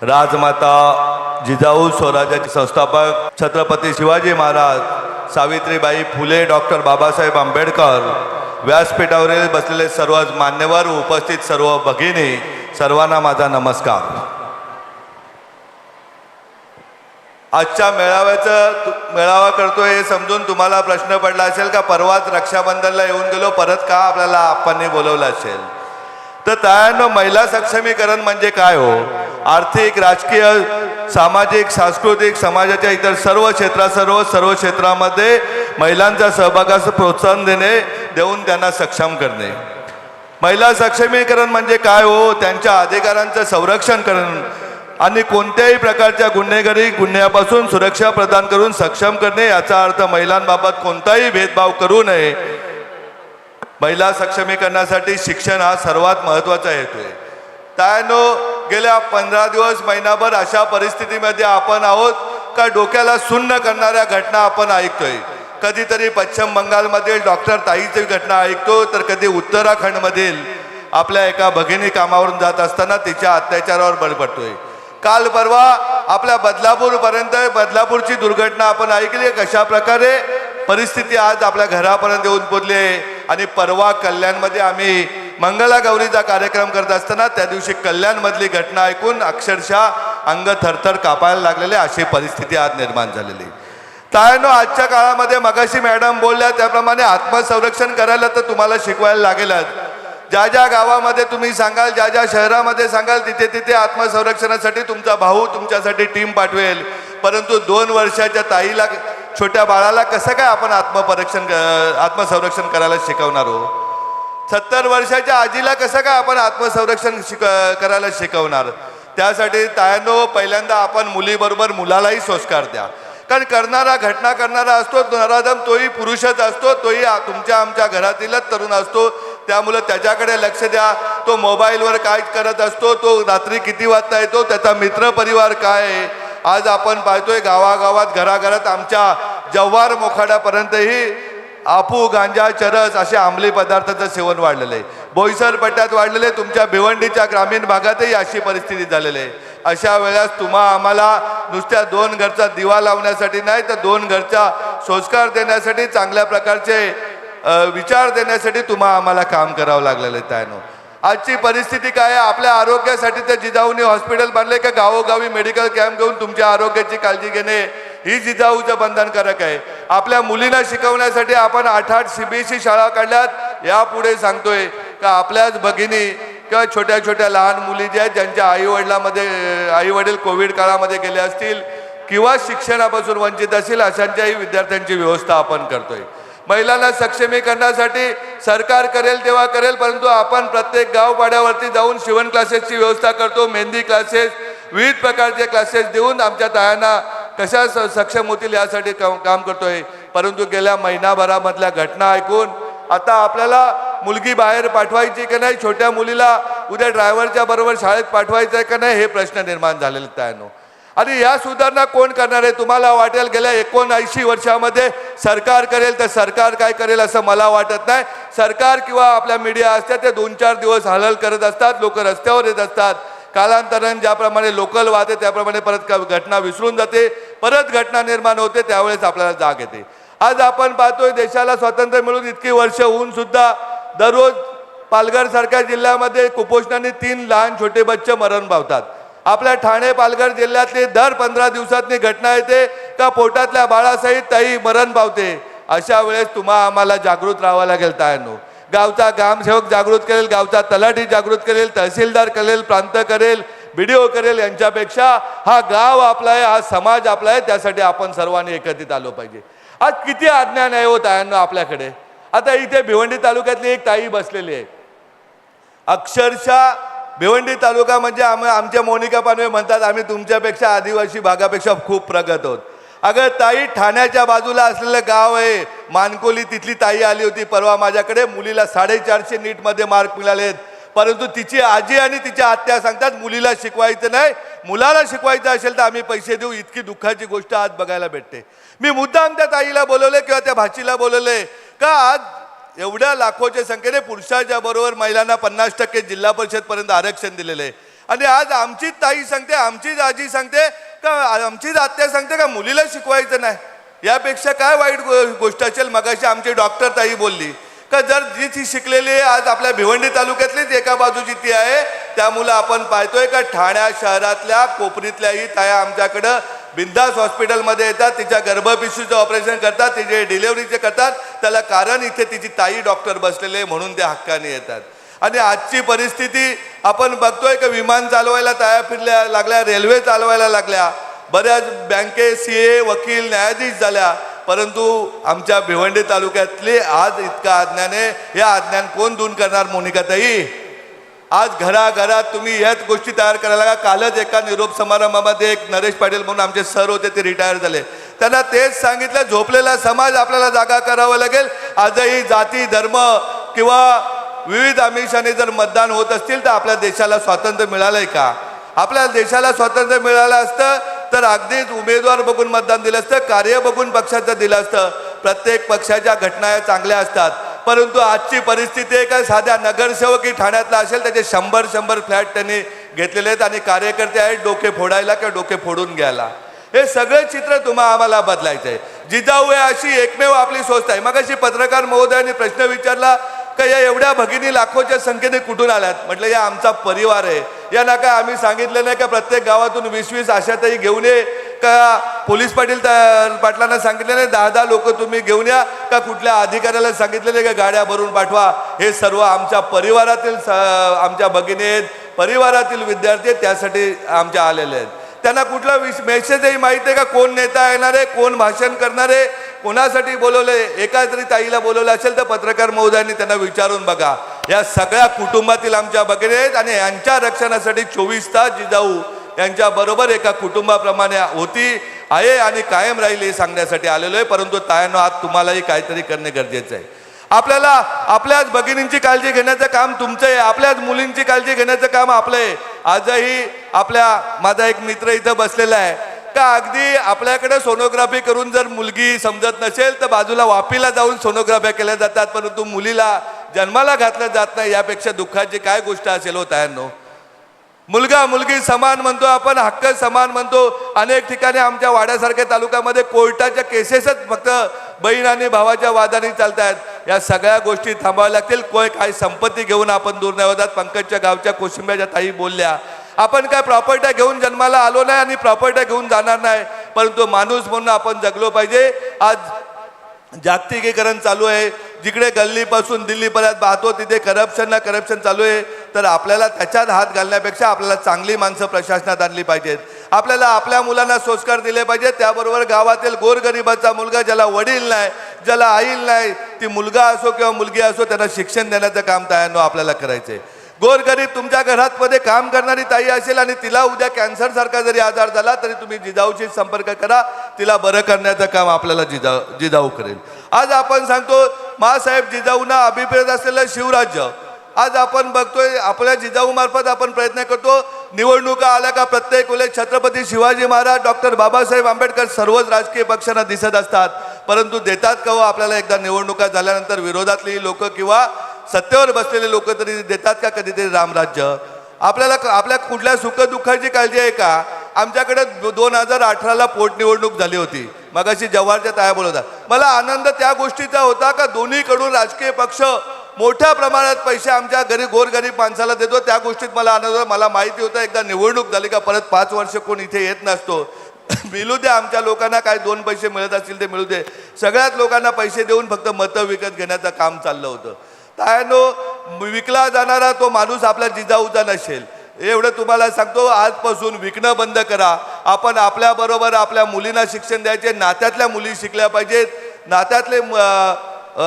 राजमाता जिजाऊ स्वराज्याचे संस्थापक छत्रपती शिवाजी महाराज, सावित्रीबाई फुले, डॉक्टर बाबासाहेब आंबेडकर, व्यासपीठावरील बसलेले सर्व मान्यवर, उपस्थित सर्व भगिनी, सर्वांना माझा नमस्कार। आजच्या मेळावा करतोय हे समजून तुम्हाला प्रश्न पडला असेल का परवाच रक्षाबंधनला येऊन गेलो, परत का आपल्याला आप्पांनी बोलवलं असेल? तर त्यानं महिला सक्षमीकरण म्हणजे काय हो? आर्थिक, राजकीय, सामाजिक, सांस्कृतिक, समाजाच्या इतर सर्व क्षेत्रामध्ये महिलांच्या सहभागास प्रोत्साहन देऊन त्यांना सक्षम करणे। महिला सक्षमीकरण म्हणजे काय हो? त्यांच्या अधिकारांचं संरक्षण करणं आणि कोणत्याही प्रकारच्या गुन्ह्यापासून सुरक्षा प्रदान करून सक्षम करणे। याचा अर्थ महिलांबाबत कोणताही भेदभाव करू नये। महिला सक्षमीकरणासाठी शिक्षण हा सर्वात महत्त्वाचा हेतू आहे। त्यानो गेल्या 15 दिवस, महिनाभर अशा परिस्थितीमध्ये आपण आहोत का डोक्याला सुन्न करणाऱ्या घटना आपण ऐकतोय। कधीतरी पश्चिम बंगालमधील डॉक्टर ताईची घटना ऐकतो, तर कधी उत्तराखंडमधील आपल्या एका भगिनी कामावरून जात असताना तिच्या अत्याचारावर बळी पडतोय। काल परवा आपल्या बदलापूरची दुर्घटना आपण ऐकली। कशा प्रकारे परिस्थिती आज आपल्या घरापर्यंत येऊन पोहोचली आहे। आणि परवा कल्याणमध्ये आम्ही मंगलागौरीचा कार्यक्रम करत असताना त्या दिवशी कल्याणमधली घटना ऐकून अक्षरशः अंग थरथर कापायला लागलेले, अशी परिस्थिती आज निर्माण झालेली। त्यानो आजच्या काळामध्ये मगाशी मॅडम बोलल्या त्याप्रमाणे आत्मसंरक्षण करायला तर तुम्हाला शिकवायला लागेलच। ज्या ज्या गावामध्ये तुम्ही सांगाल, ज्या ज्या शहरामध्ये सांगाल, तिथे तिथे आत्मसंरक्षणासाठी तुमचा भाऊ तुमच्यासाठी टीम पाठवेल। परंतु 2 वर्षाच्या ताईला, छोट्या बाळाला कसं काय आपण आत्मसंरक्षण करायला शिकवणार हो? 70 वर्षाच्या आजीला कसं काय आपण आत्मसंरक्षण करायला शिकवणार? त्यासाठी तायांनो, पहिल्यांदा आपण मुलीबरोबर मुलालाही संस्कार द्या। कारण घटना करणारा असतो नराधम, तोही पुरुषच असतो, तोही आमच्या घरातीलच तरुण असतो। त्यामुळे त्याच्याकडे लक्ष द्या। तो मोबाईलवर काय करत असतो, तो रात्री किती वाजता येतो, त्याचा मित्र परिवार काय आहे। आज आपण पाहतोय गावागावात, घराघरात, आमच्या जव्हार मोखाड्यापर्यंतही आपू, गांजा, चरस असे अंमली पदार्थाचं सेवन वाढलेलं आहे। बोईसर पट्ट्यात वाढलेले, तुमच्या भिवंडीच्या ग्रामीण भागातही अशी परिस्थिती झालेली आहे। अशा वेळेस आम्हाला नुसत्या 2 घरचा दिवा लावण्यासाठी नाही, तर 2 घरचा संस्कार देण्यासाठी, चांगल्या प्रकारचे विचार देण्यासाठी आम्हाला काम करावं लागलेलं आहे। त्यानो आजची परिस्थिती काय आहे? आपल्या आरोग्यासाठी तर जिजाऊने हॉस्पिटल बांधले का गावोगावी मेडिकल कॅम्प घेऊन तुमच्या आरोग्याची काळजी घेणे ही जिजाऊचं बंधनकारक आहे। आपल्या मुलींना शिकवण्यासाठी आपण 8 CBSE शाळा काढल्यात। यापुढे सांगतोय का आपल्याच भगिनी किंवा छोट्या छोट्या लहान मुली ज्या आहेत, ज्यांच्या आई-वडील कोविड काळामध्ये गेले असतील किंवा शिक्षणापासून वंचित असतील, अशांच्याही विद्यार्थ्यांची व्यवस्था आपण करतोय। महिलांना सक्षमीकरणासाठी सरकार करेल तेव्हा करेल, परंतु आपण प्रत्येक गावपाड्यावरती जाऊन शिवण क्लासेसची व्यवस्था करतो, मेहंदी क्लासेस, विविध प्रकारचे क्लासेस देऊन आमच्या तायांना कशा सक्षम होतील यासाठी काम करतोय। परंतु गेल्या महिनाभरामधल्या घटना ऐकून आता आपल्याला मुलगी बाहेर पाठवायची का नाही, छोट्या मुलीला उद्या ड्रायव्हरच्या बरोबर शाळेत पाठवायचं आहे का नाही, हे प्रश्न निर्माण झालेले तायांनो। आणि या सुधारणा कोण करणार आहे? तुम्हाला वाटेल गेल्या 79 वर्षामध्ये सरकार करेल, तर सरकार काय करेल असं मला वाटत नाही। सरकार किंवा आपल्या मीडिया असतात ते 2-4 दिवस हलल करत असतात, लोक रस्त्यावर येत असतात। कालांतराने ज्याप्रमाणे लोकल वाहते त्याप्रमाणे परत घटना विसरून जाते, परत घटना निर्माण होते, त्यावेळेस आपल्याला जाग येते। आज आपण पाहतोय देशाला स्वातंत्र्य मिळून इतकी वर्ष होऊन सुद्धा दररोज पालघर सारख्या जिल्ह्यामध्ये कुपोषणाने 3 लहान छोटे बच्चे मरण पावतात। आपल्या ठाणे पालघर जिल्ह्यातली दर 15 दिवसातली घटना येते का पोटातल्या बाळासहित ताई मरण पावते। अशा वेळेस आम्हाला जागृत राहावं लागेल तायांनो। गावचा ग्रामसेवक जागृत करेल, गावचा तलाठी जागृत करेल, तहसीलदार करेल, प्रांत करेल, BDO करेल, यांच्यापेक्षा हा गाव आपला आहे, हा समाज आपला आहे। त्यासाठी आपण सर्वांनी एकत्रित आलो पाहिजे। आज किती अज्ञान आहे हो तायांनो आपल्याकडे। आता इथे भिवंडी तालुक्यातली एक ताई बसलेली आहे, अक्षरशः भिवंडी तालुका म्हणजे आमच्या मोनिका पानवे म्हणतात आम्ही तुमच्यापेक्षा आदिवासी भागापेक्षा खूप प्रगत आहोत। अगं ताई, ठाण्याच्या बाजूला असलेलं गाव आहे मानकोली, तिथली ताई आली होती परवा माझ्याकडे। मुलीला 450 नीटमध्ये मार्क मिळालेत, परंतु तिची आजी आणि तिच्या आत्या सांगतात मुलीला शिकवायचं नाही, मुलाला शिकवायचं असेल तर आम्ही पैसे देऊ। इतकी दुःखाची गोष्ट आज बघायला भेटते। मी मुद्दाम त्या ताईला बोलवले किंवा त्या भाचीला बोलवले का आज एवढ्या लाखोच्या संख्येने पुरुषाच्या बरोबर महिलांना 50% जिल्हा परिषद पर्यंत आरक्षण दिलेले आहे। आणि आज आमचीच ताई सांगते, आमचीच आजी सांगते का, आमचीच आत्या सांगते का मुलीला शिकवायचं नाही. यापेक्षा काय वाईट गोष्ट असेल. मगाशी आमची डॉक्टर ताई बोलली का जर जी ती शिकलेली आहे आज आपल्या भिवंडी तालुक्यातलीच एका बाजूची ती आहे, त्यामुळं आपण पाहतोय का ठाण्या शहरातल्या कोपरीतल्याही ताया आमच्याकडं बिंदास हॉस्पिटलमध्ये येतात, तिच्या गर्भपिशवीचं ऑपरेशन करतात, तिचे डिलेव्हरीचे करतात. त्याला कारण इथे तिची ताई डॉक्टर बसलेले म्हणून ते हक्काने येतात. आणि आजची परिस्थिती आपण बघतोय की विमान चालवायला ताया फिरल्या लागल्या, रेल्वे चालवायला लागल्या, बऱ्याच बँके CA वकील न्यायाधीश झाल्या. परंतु आमच्या भिवंडी तालुक्यातले आज इतका अज्ञान आहे. या अज्ञान कोण दूर करणार मोनिकाताई? आज घराघरात तुम्ही ह्याच गोष्टी तयार करायला लागा. कालच एका निरोप समारंभामध्ये एक नरेश पाटील म्हणून आमचे सर होते, ते रिटायर झाले. त्यांना तेच सांगितलं, झोपलेला समाज आपल्याला जागा करावा लागेल. आजही जाती धर्म किंवा विविध आमिषाने जर मतदान होत असतील तर आपल्या देशाला स्वातंत्र्य मिळालंय का? आपल्या देशाला स्वातंत्र्य मिळालं असतं तर अगदीच उमेदवार बघून मतदान दिलं असतं, कार्य बघून पक्षाचं दिलं असतं. प्रत्येक पक्षाच्या घटना चांगल्या असतात. परंतु आजची परिस्थिती आहे का साध्या नगरसेवकही ठाण्यातला असेल त्याचे 100 फ्लॅट त्यांनी घेतलेले आहेत आणि कार्यकर्ते आहेत डोके फोडायला किंवा डोके फोडून घ्यायला. हे सगळं चित्र आम्हाला बदलायचं आहे. जिजाऊ आहे अशी एकमेव आपली संस्था आहे. मग अशी पत्रकार महोदयांनी प्रश्न विचारला का या एवढ्या भगिनी लाखोच्या संख्येने कुठून आल्यात? म्हटलं या आमचा परिवार आहे. यांना काय आम्ही सांगितलं नाही का प्रत्येक गावातून 20-20 आशाताई घेऊन ये का? पोलीस पाटलांना सांगितलं नाही 10-10 लोक तुम्ही घेऊन या का? कुठल्या अधिकाऱ्याला सांगितलं नाही का गाड्या भरून पाठवा? हे सर्व आमच्या परिवारातील आमच्या भगिनी आहेत, परिवारातील विद्यार्थी त्यासाठी आमच्या आलेले आहेत. त्यांना कुठला मेसेजही माहिती आहे का? कोण नेता येणार आहे, कोण भाषण करणार आहे, कोणासाठी बोलवले? एका जरी ताईला बोलवलं असेल तर पत्रकार महोदयांनी त्यांना विचारून बघा. या सगळ्या कुटुंबातील आमच्या भगिनी आहेत आणि यांच्या रक्षणासाठी 24 तास जिजाऊ यांच्या बरोबर एका कुटुंबाप्रमाणे होती, आहे आणि कायम राहील हे सांगण्यासाठी आलेलो आहे. परंतु तायांनो आज तुम्हालाही काहीतरी करणे गरजेचं आहे. आपल्याला आपल्याच भगिनींची काळजी घेण्याचं काम तुमचं आहे, आपल्याच मुलींची काळजी घेण्याचं काम आपलं आहे. आजही माझा एक मित्र इथं बसलेला आहे का अगदी आपल्याकडे सोनोग्राफी करून जर मुलगी समजत नसेल तर बाजूला वापीला जाऊन सोनोग्राफ्या केल्या जातात, परंतु मुलीला जन्माला घातलं जात नाही. यापेक्षा दुःखाची काय गोष्ट असेल हो तायांनो? मुलगा मुलगी समान म्हणतो आपण, हक्क समान म्हणतो. अनेक ठिकाणी आमच्या वाड्यासारख्या तालुक्यामध्ये कोर्टाच्या केसेसच फक्त बहीण आणि भावाच्या वादाने चालत आहेत. या सगळ्या गोष्टी थांबाव्या लागतील. काही संपत्ती घेऊन आपण दूर नाही होतात. पंकजच्या गावच्या कोशिंब्याच्या ताई बोलल्या, आपण काय प्रॉपर्ट्या घेऊन जन्माला आलो नाही आणि प्रॉपर्ट्या घेऊन जाणार नाही, परंतु माणूस म्हणून आपण जगलो पाहिजे. आज जागतिकीकरण चालू आहे, जिकडे गल्लीपासून दिल्लीपर्यंत पाहतो तिथे करप्शन चालू आहे. तर आपल्याला त्याच्यात हात घालण्यापेक्षा आपल्याला चांगली माणसं प्रशासनात आणली पाहिजेत. आपल्याला आपल्या मुलांना संस्कार दिले पाहिजेत. त्याबरोबर गावातील गोरगरिबाचा मुलगा ज्याला वडील नाही, ज्याला आई नाही, ती मुलगा असो किंवा मुलगी असो, त्यांना शिक्षण देण्याचं काम तायांनो आपल्याला करायचं आहे. गोरगरीब तुमच्या घरात मध्ये काम करणारी ताई असेल आणि तिला उद्या कॅन्सर सारखा जरी आजार झाला तरी तुम्ही जिजाऊशी संपर्क करा, तिला बरं करण्याचं काम आपल्याला जिजाऊ करेल. आज आपण सांगतो मासाहेब जिजाऊंना अभिप्रेत असलेलं शिवराज्य आज आपण बघतोय. आपल्या जिजाऊ मार्फत आपण प्रयत्न करतो. निवडणुका आल्या का प्रत्येक वेळेस छत्रपती शिवाजी महाराज, डॉक्टर बाबासाहेब आंबेडकर सर्वच राजकीय पक्षांना दिसत असतात, परंतु देतात का हो आपल्याला? एकदा निवडणुका झाल्यानंतर विरोधातली लोक किंवा सत्तेवर बसलेले लोक तरी देतात का कधीतरी रामराज्य? आपल्याला आपल्या कुठल्या सुखदुःखाची काळजी आहे का? आमच्याकडे 2018ला पोटनिवडणूक झाली होती. मगाशी जव्हारच्या ताया बोलतात. मला आनंद त्या गोष्टीचा होता का दोन्हीकडून राजकीय पक्ष मोठ्या प्रमाणात पैसे आमच्या गोरगरीब माणसाला देतो. त्या गोष्टीत मला आनंद होता. मला माहिती होतं एकदा निवडणूक झाली का परत 5 वर्ष कोण इथे येत नसतो. मिळू दे आमच्या लोकांना, काय 2 पैसे मिळत असतील ते मिळू दे. सगळ्याच लोकांना पैसे देऊन फक्त मतं विकत घेण्याचं काम चाललं होतं. तायानो, विकला जाणारा तो माणूस आपल्या जिजाऊचा नसेल एवढं तुम्हाला सांगतो. आजपासून विकणं बंद करा. आपण आपल्याबरोबर आपल्या मुलींना शिक्षण द्यायचे. नात्यातल्या मुली शिकल्या पाहिजेत, नात्यातले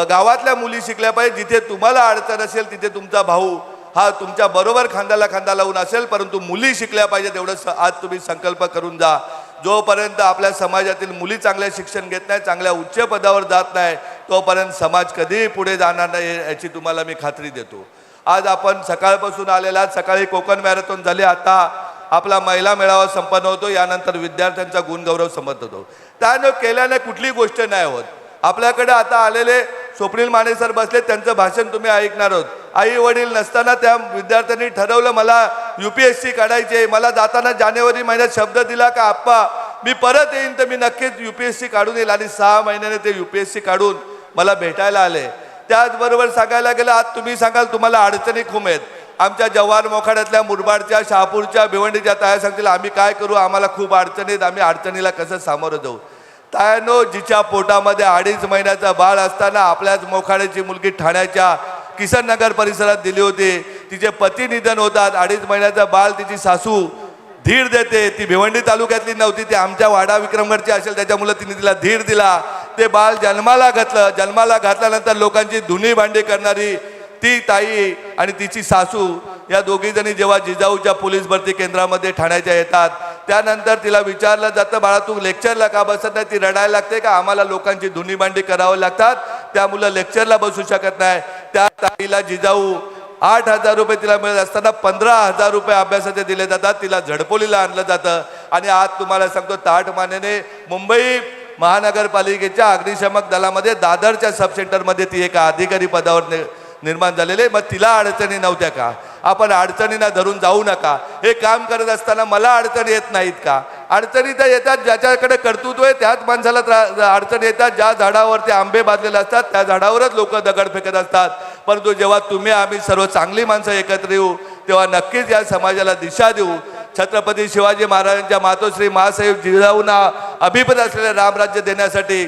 गावातल्या मुली शिकल्या पाहिजे. जिथे तुम्हाला अडचण असेल तिथे तुमचा भाऊ हा तुमच्या बरोबर खांद्याला खांदा लावून असेल, परंतु मुली शिकल्या पाहिजेत एवढं आज तुम्ही संकल्प करून जा. जोपर्यंत आपल्या समाजातील मुली चांगल्या शिक्षण घेत नाही, चांगल्या उच्च पदावर जात नाही, तोपर्यंत समाज कधीही पुढे जाणार नाही याची तुम्हाला मी खात्री देतो. आज आपण सकाळपासून आलेला, सकाळी कोकण मॅरेथॉन झाली, आता आपला महिला मेळावा संपन्न होतो, यानंतर विद्यार्थ्यांचा गुणगौरव संपन्न होतो. त्यानं केल्याने कुठली गोष्ट नाही होत. आपल्याकडे आता आलेले स्वप्नील माने सर बसले, त्यांचं भाषण तुम्ही ऐकणार आहोत. आई वडील नसताना त्या विद्यार्थ्यांनी ठरवलं मला UPSC काढायचे. मला जाताना जानेवारी महिन्यात शब्द दिला का आप्पा मी परत येईन तर मी नक्कीच UPSC काढून येईल, आणि 6 महिन्याने ते UPSC काढून मला भेटायला आले. त्याचबरोबर सांगायला गेलं, आज तुम्ही सांगाल तुम्हाला अडचणी खूप आहेत. आमच्या जव्हार मोखाड्यातल्या, मुरबाडच्या, शहापूरच्या, भिवंडीच्या ताया सांगतील आम्ही काय करू, आम्हाला खूप अडचणीत, आम्ही अडचणीला कसं सामोरं जाऊ. तायानो, जिच्या पोटामध्ये 2.5 महिन्याचं बाळ असताना आपल्याच मोखाड्याची मुलगी ठाण्याच्या किसन नगर परिसरात दिली होती. तिचे पती निधन होतात, 2.5 महिन्याचं बाळ तिची सासू धीर देते. ती भिवंडी तालुक्यातली नव्हती, ती आमच्या वाडा विक्रमगडची असेल, त्याच्यामुळे तिने तिला धीर दिला. ते बाळ जन्माला घातलं. जन्माला घातल्यानंतर लोकांची धुनी भांडी करणारी ती ताई आणि तिची सासू या दोघी जणी जेव्हा जिजाऊच्या पोलीस भरती केंद्रामध्ये ठाण्याच्या येतात, त्यानंतर तिला विचारलं जातं बाळा तू लेक्चरला का बसत नाही. ती रडायला लागते का आम्हाला लोकांची धुनी भांडी करावं लागतात, त्या मुलं लेक्चरला बसू शकत नाही. त्या ताईला जिजाऊ 8,000 रुपये तिला मिळत असताना 15,000 रुपये अभ्यासाचे दिले जातात. तिला झडपोलीला आणलं जातं. आणि आज तुम्हाला सांगतो ताठ मानेने मुंबई महानगरपालिकेच्या अग्निशमक दलामध्ये दादरच्या सब सेंटरमध्ये ती एका अधिकारी पदावर निर्माण झालेले. मग तिला अडचणी नव्हत्या का? आपण अडचणींना धरून जाऊ नका. हे काम करत असताना मला अडचणी येत नाहीत का? अडचणी तर येतात, ज्याच्याकडे कर्तृत्व आहे त्याच माणसाला अडचणी येतात. ज्या झाडावरती आंबे बांधलेले असतात त्या झाडावरच लोक दगड फेकत असतात. परंतु जेव्हा तुम्ही आम्ही सर्व चांगली माणसं एकत्र येऊ तेव्हा नक्कीच या समाजाला दिशा देऊ. छत्रपती शिवाजी महाराजांच्या मातोश्री महासाहेब जिजाऊंना अभिप्रेत असलेले रामराज्य देण्यासाठी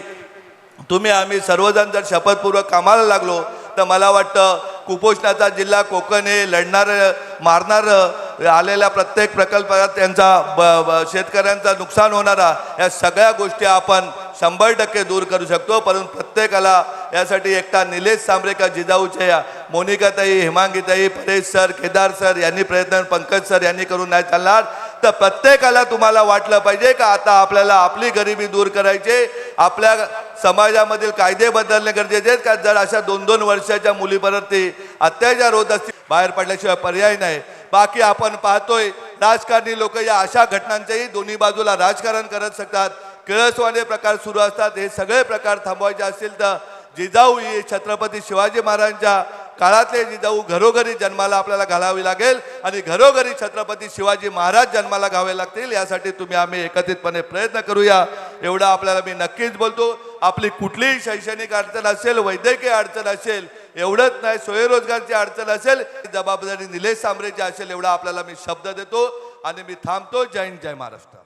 तुम्ही आम्ही सर्वजण जर शपथपूर्वक कामाला लागलो तर मला वाटतं कुपोषणाचा जिल्हा कोकण हे लढणारं मारणारं आलेल्या प्रत्येक प्रकल्पात त्यांचा शेतकऱ्यांचा नुकसान होणारा या सगळ्या गोष्टी आपण 100% दूर करू शकतो. परंतु प्रत्येकाला यासाठी एकटा निलेश सांबरेकर, जिजाऊच्या मोनिकाताई, हेमांगीताई, परेश सर, केदार सर यांनी प्रयत्न, पंकज सर यांनी करून नाही चालणार. तर प्रत्येकाला तुम्हाला वाटलं पाहिजे का आता आपल्याला आपली गरिबी दूर करायची, आपल्या समाजामधील कायदे बदलणे गरजेचे आहेत का? जर अशा 2-2 वर्षाच्या मुलीवरती अत्याचार होत असतील बाहेर पडल्याशिवाय पर्याय नाही. बाकी आपण पाहतोय राजकारणी लोक या अशा घटनांचेही दोन्ही बाजूला राजकारण करत शकतात. किळसवाणे प्रकार सुरू असतात. हे सगळे प्रकार थांबवायचे असतील तर जिजाऊ ही छत्रपती शिवाजी महाराजांच्या काळातले जिजाऊ घरोघरी जन्माला आपल्याला घालावी लागेल आणि घरोघरी छत्रपती शिवाजी महाराज जन्माला घावे लागतील. यासाठी तुम्ही आम्ही एकत्रितपणे प्रयत्न करूया एवढं आपल्याला मी नक्कीच बोलतो. आपली कुठलीही शैक्षणिक अडचण असेल, वैद्यकीय अडचण असेल, एवढंच नाही स्वयंरोजगारची अडचण असेल, जबाबदारी निलेश सांबरेची असेल एवढा आपल्याला मी शब्द देतो आणि मी थांबतो. जय हिंद, जय महाराष्ट्र.